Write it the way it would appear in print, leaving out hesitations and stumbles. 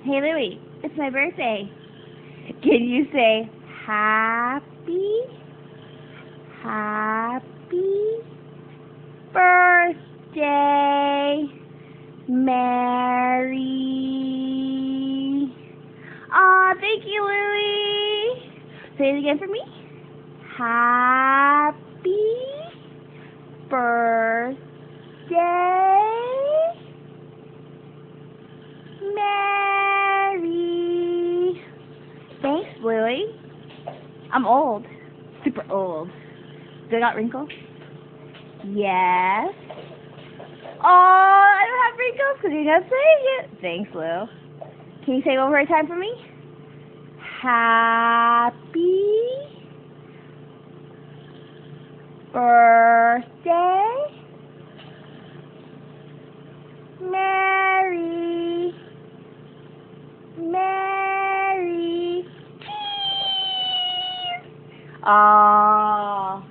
Hey Louie, it's my birthday. Can you say happy birthday, Mary? Aw, thank you, Louie. Say it again for me. Happy birthday, Mary. Thanks, Louie. I'm old. Super old. Do I got wrinkles? Yes. Oh, I don't have wrinkles because you're not saying it. Thanks, Lou. Can you say it one more time for me? Happy birthday, Mary. Mary. Cheese. Aww.